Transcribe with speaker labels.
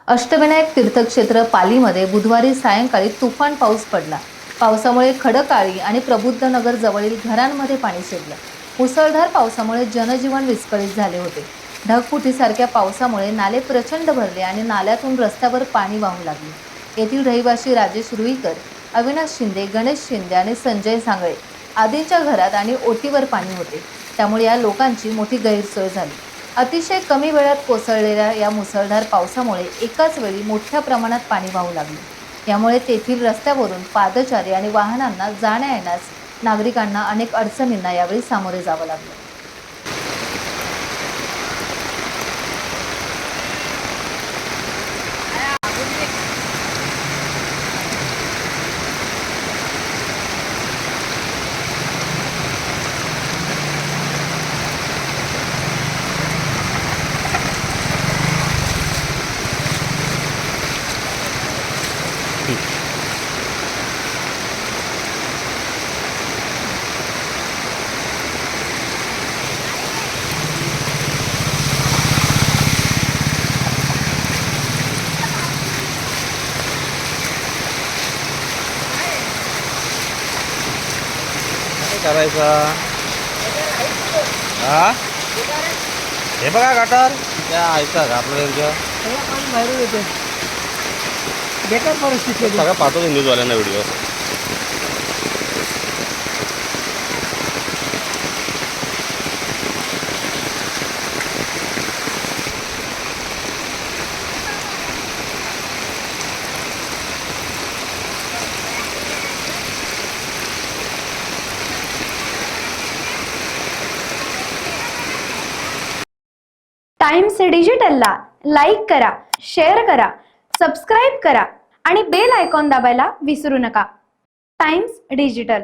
Speaker 1: अष्टविनायक तीर्थक्षेत्र पालीमध्ये बुधवारी सायंकाळी तुफान पाऊस पडला। पावसामुळे खडकाळी आणि प्रबुद्ध नगर जवळील घरांमध्ये पाणी शिरलं। मुसळधार पावसामुळे जनजीवन विस्कळीत झाले होते। ढगफुटीसारख्या पावसामुळे नाले प्रचंड भरले आणि नाल्यातून रस्त्यावर पाणी वाहू लागले। येथील रहिवासी राजेश रुईकर, अविनाश शिंदे, गणेश शिंदे आणि संजय सांगळे आदींच्या घरात आणि ओटीवर पाणी होते। त्यामुळे या लोकांची मोठी गैरसोय झाली। अतिशय कमी वेळात कोसळलेल्या या मुसळधार पावसामुळे एकाच वेळी मोठ्या प्रमाणात पाणी वाहू लागले। यामुळे तेथील रस्त्यावरून पादचारी आणि वाहनांना जाण्या-येण्यास नागरिकांना अनेक अडचणींना यावेळी सामोरे जावं लागलं।
Speaker 2: करायचा हा हे बघा गटार त्या ऐकतात आपल्या
Speaker 3: बाहेरून येते बेकार परिस्थिती आहे।
Speaker 2: सगळं पाहतो न्यूजवाल्यांना व्हिडिओ।
Speaker 4: टाइम्स डिजिटलला लाईक करा, शेअर करा, सबस्क्राईब करा आणि बेल आयकॉन दाबायला विसरू नका। Times digital.